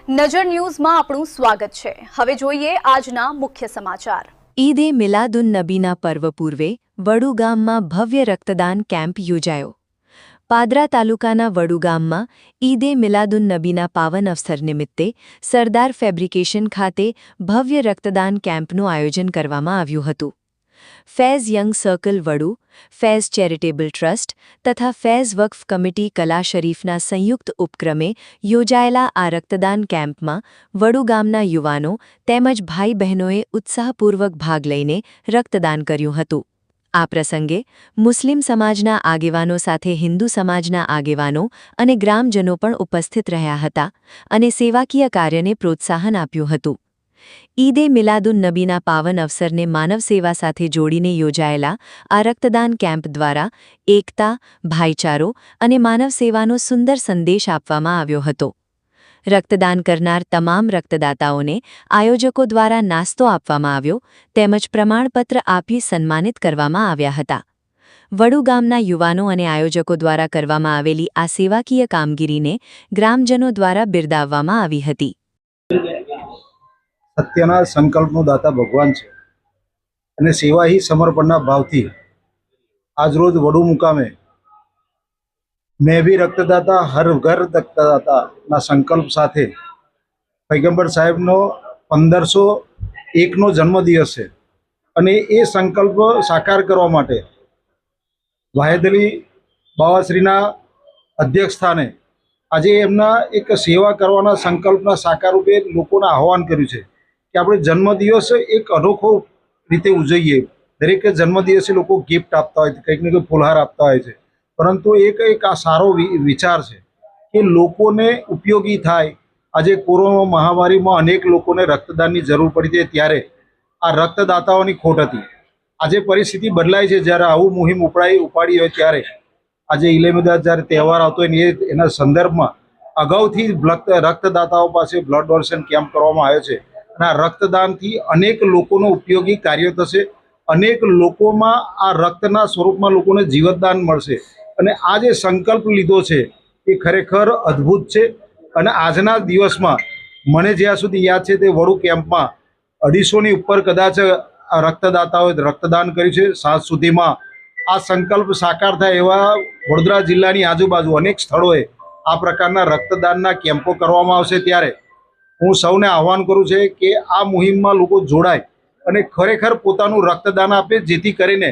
નજર ન્યૂઝમાં આપણું સ્વાગત છે। હવે જોઈએ આજના મુખ્ય સમાચાર। ઈદ એ મિલાદુન નબીના પર્વ પૂર્વે વડુ ગામમાં ભવ્ય રક્તદાન કેમ્પ યોજાયો। પાદરા તાલુકાના વડુ ગામમાં ઈદ એ મિલાદુન નબીના પાવન અવસર નિમિત્તે સરદાર ફેબ્રિકેશન ખાતે ભવ્ય રક્તદાન કેમ્પનું આયોજન કરવામાં આવ્યું હતું। ફૈઝ યંગ સર્કલ વડુ, ફૈઝ ચેરિટેબલ ટ્રસ્ટ તથા ફૈઝ વક્ફ કમિટી કલા શરીફના સંયુક્ત ઉપક્રમે યોજાયેલા આ રક્તદાન કેમ્પમાં વડુ ગામના યુવાનો તેમજ ભાઈ બહેનોએ ઉત્સાહપૂર્વક ભાગ લઈને રક્તદાન કર્યું હતું। આ પ્રસંગે મુસ્લિમ સમાજના આગેવાનો સાથે હિન્દુ સમાજના આગેવાનો અને ગ્રામજનો પણ ઉપસ્થિત રહ્યા હતા અને સેવાકીય કાર્યને પ્રોત્સાહન આપ્યું હતું। ઈદે મિલાદુન નબીના પાવન અવસરને માનવ સેવા સાથે જોડીને યોજાયેલા આ રક્તદાન કેમ્પ દ્વારા એકતા, ભાઈચારો અને માનવ સેવાનો સુંદર સંદેશ આપવામાં આવ્યો હતો। રક્તદાન કરનાર તમામ રક્તદાતાઓને આયોજકો દ્વારા નાસ્તો આપવામાં આવ્યો તેમજ પ્રમાણપત્ર આપી સન્માનિત કરવામાં આવ્યા હતા। વડુ ગામના યુવાનો અને આયોજકો દ્વારા કરવામાં આવેલી આ સેવાકીય કામગીરીને ગ્રામજનો દ્વારા બિરદાવવામાં આવી હતી। સત્યના સંકલ્પનો દાતા ભગવાન છે અને સેવા ही સમર્પણના ભાવથી આજરોજ વડુ મુકામે મેં ભી રક્તદાતા હર ઘર રક્તદાતાના સંકલ્પ સાથે પૈગંબર સાહેબનો 1501નો જન્મદિવસ છે અને એ સંકલ્પ સાકાર કરવા માટે વાહિદ અલી બાવાશ્રીના અધ્યક્ષ સ્થાને આજે એમના એક સેવા કરવાના સંકલ્પના સાકાર રૂપે લોકોને આહવાન કર્યું છે કે આપણે જન્મદિવસ એક અનોખો રીતે ઉજવીએ। દરેક જન્મદિવસે લોકો ગિફ્ટ આપતા હોય છે, કંઈક ને કંઈક ફૂલહાર આપતા હોય છે, પરંતુ એક આ સારો વિચાર છે કે લોકોને ઉપયોગી થાય। આજે કોરોના મહામારીમાં અનેક લોકોને રક્તદાનની જરૂર પડી છે ત્યારે આ રક્તદાતાઓની ખોટ હતી। આજે પરિસ્થિતિ બદલાય છે, જ્યારે આવું મુહિમ ઉપાડી હોય ત્યારે આજે ઈલેમદાર જ્યારે તહેવાર આવતો હોય ને એના સંદર્ભમાં અગાઉથી રક્તદાતાઓ પાસે બ્લડ ડોનેશન કેમ્પ કરવામાં આવ્યો છે અને આ રક્તદાનથી અનેક લોકોનો ઉપયોગી કાર્ય થશે। અનેક લોકોમાં આ રક્તના સ્વરૂપમાં લોકોને જીવતદાન મળશે અને આ જે સંકલ્પ લીધો છે એ ખરેખર અદ્ભુત છે। અને આજના દિવસમાં મને જ્યાં સુધી યાદ છે તે વડુ કેમ્પમાં 250ની ઉપર કદાચ રક્તદાતાઓએ રક્તદાન કર્યું છે। સાંજ સુધીમાં આ સંકલ્પ સાકાર થાય એવા વડોદરા જિલ્લાની આજુબાજુ અનેક સ્થળોએ આ પ્રકારના રક્તદાનના કેમ્પો કરવામાં આવશે। ત્યારે હું સૌને આહવાન કરું છું કે આ મુહિમમાં લોકો જોડાય અને ખરેખર પોતાનું રક્તદાન આપે, જેથી કરીને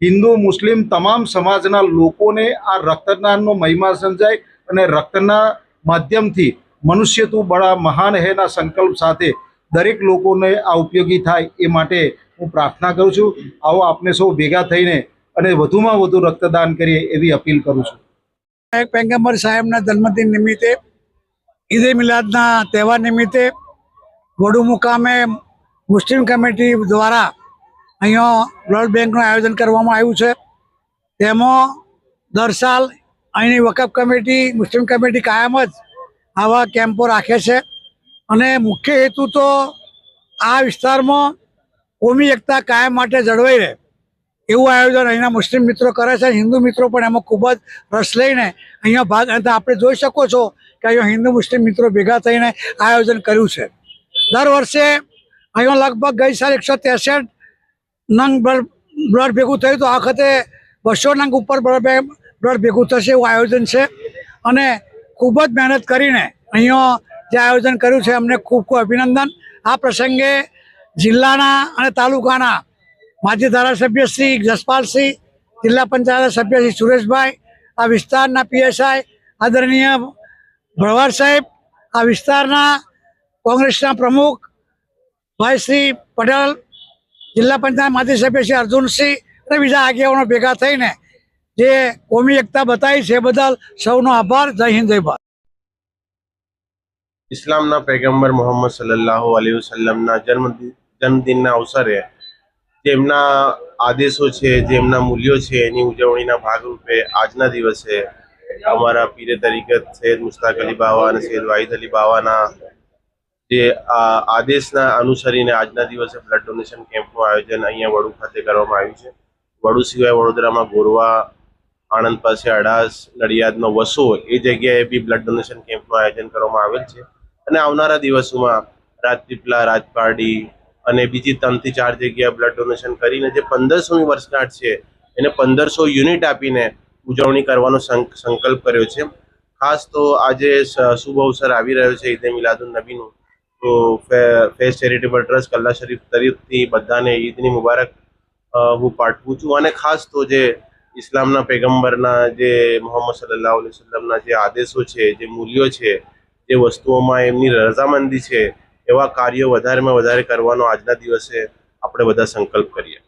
હિન્દુ મુસ્લિમ તમામ સમાજના લોકોને આ રક્તદાનનો મહિમા સમજાય અને રક્તના માધ્યમથી મનુષ્ય તું બડા મહાન હૈના સંકલ્પ સાથે દરેક લોકોને આ ઉપયોગી થાય એ માટે હું પ્રાર્થના કરું છું। આવો આપને સૌ ભેગા થઈને અને વધુમાં વધુ રક્તદાન કરીએ એવી અપીલ કરું છું। પૈગંબર સાહેબના જન્મદિન નિમિત્તે ઈદે મિલાદના તહેવાર નિમિત્તે વડુ મુકામે મુસ્લિમ કમિટી દ્વારા અહીંયા બ્લડ બેંકનું આયોજન કરવામાં આવ્યું છે। તેમાં દર સાલ અહીંની વકફ કમિટી મુસ્લિમ કમિટી કાયમ જ આવા કેમ્પો રાખે છે અને મુખ્ય હેતુ તો આ વિસ્તારમાં કોમી એકતા કાયમ માટે જળવાઈ રહે એવું આયોજન અહીંના મુસ્લિમ મિત્રો કરે છે। હિન્દુ મિત્રો પણ એમાં ખૂબ જ રસ લઈને અહીંયા ભાગ આપણે જોઈ શકો છો કે અહીંયા હિન્દુ મુસ્લિમ મિત્રો ભેગા થઈને આયોજન કર્યું છે। દર વર્ષે અહીંયા લગભગ ગઈ સાલ 163 નંગ બ્લડ ભેગું થયું, તો આ વખતે 200 નંગ ઉપર બ્લડ ભેગું થશે એવું આયોજન છે અને ખૂબ જ મહેનત કરીને અહીંયા જે આયોજન કર્યું છે અમને ખૂબ ખૂબ અભિનંદન। આ પ્રસંગે જિલ્લાના અને તાલુકાના માજી ધારાસભ્ય શ્રી જસપાલસિંહ, જિલ્લા પંચાયત સભ્ય શ્રી સુરેશભાઈ, આ વિસ્તારના પીએસઆઈ આદરણીય ભરવાડ સાહેબ, આ વિસ્તારના કોંગ્રેસના પ્રમુખ ભાઈ શ્રી પટેલ, જિલ્લા પંચાયત માજી સભ્ય શ્રી અર્જુનસિંહ અને બીજા આગેવાનો ભેગા થઈને જે કોમી એકતા બતાવી છે એ બદલ સૌનો આભાર। જય હિન્દ, જય ભારત। ઇસ્લામના પૈગંબર મોહમ્મદ સલ્લલ્લાહુ અલૈહિ વસલ્લમના જન્મદિનના અવસરે જેમના આદેશો છે, જેમના મૂલ્યો છે એની ઉજવણીના ભાગરૂપે આજના દિવસે અમારા પીરે તરીકત સૈયદ મુશ્તાક અલી બાવા અને સૈયદ વાહિદ અલી બાવાના જે આદેશના અનુસરીને આજના દિવસે બ્લડ ડોનેશન કેમ્પનું આયોજન અહીંયા વડુ ખાતે કરવામાં આવ્યું છે। વડુ સિવાય વડોદરામાં ગોરવા, આણંદ પાસે અડાસ, નડિયાદનો વસો એ જગ્યાએ બી બ્લડ ડોનેશન કેમ્પનું આયોજન કરવામાં આવેલ છે। અને આવનારા દિવસોમાં રાજપીપળા, રાજપારડી અને બીજી 3 થી 4 જગ્યાએ બ્લડ ડોનેશન કરીને જે 1500મી વર્ષગાંઠ છે એને 1500 યુનિટ આપીને ઉજવણી કરવાનો સંકલ્પ કર્યો છે. ખાસ તો આજે શુભ અવસર આવી રહ્યો છે ઈદે મિલાદુન નબીનું, તો ફેઝ ચેરિટેબલ ટ્રસ્ટ કલ્લા શરીફ તરફથી બધાને ઈદની મુબારક હું પાઠવું છું. અને ખાસ તો જે ઇસ્લામના પૈગંબરના જે મોહમ્મદ સલ્લલ્લાહુ અલૈહિ વસલ્લમના જે આદેશો છે, જે મૂલ્યો છે, જે વસ્તુઓમાં એમની રજામંદી છે, એવા કાર્યો વધારેમાં વધારે કરવાનો આજના દિવસે આપણે બધા સંકલ્પ કરીએ.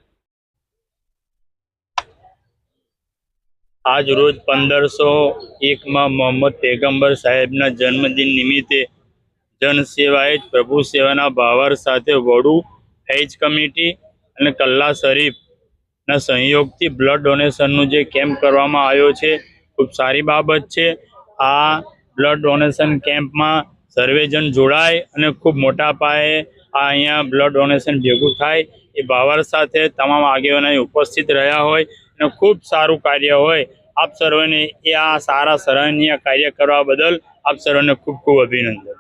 આજ રોજ 1501માં મોહમ્મદ પૈગંબર સાહેબના જન્મદિન નિમિત્તે જનસેવા એ જ પ્રભુ સેવાના ભાવાર્થ સાથે વડુ ફૈઝ કમિટી અને કલ્લા શરીફના સહયોગથી બ્લડ ડોનેશનનું જે કેમ્પ કરવામાં આવ્યો છે, ખૂબ સારી બાબત છે. આ બ્લડ ડોનેશન કેમ્પમાં સર્વેજન જોડાય અને ખૂબ મોટા પાયે અહીંયા બ્લડ ડોનેશન ભેગું થાય એ ભાવાર્થ સાથે તમામ આગેવાનો ઉપસ્થિત રહ્યા હોય અને ખૂબ સારું કાર્ય હોય. આપ સર્વને એ આ સારા સરાહનીય કાર્ય કરવા બદલ આપ સર્વને ખૂબ ખૂબ અભિનંદન.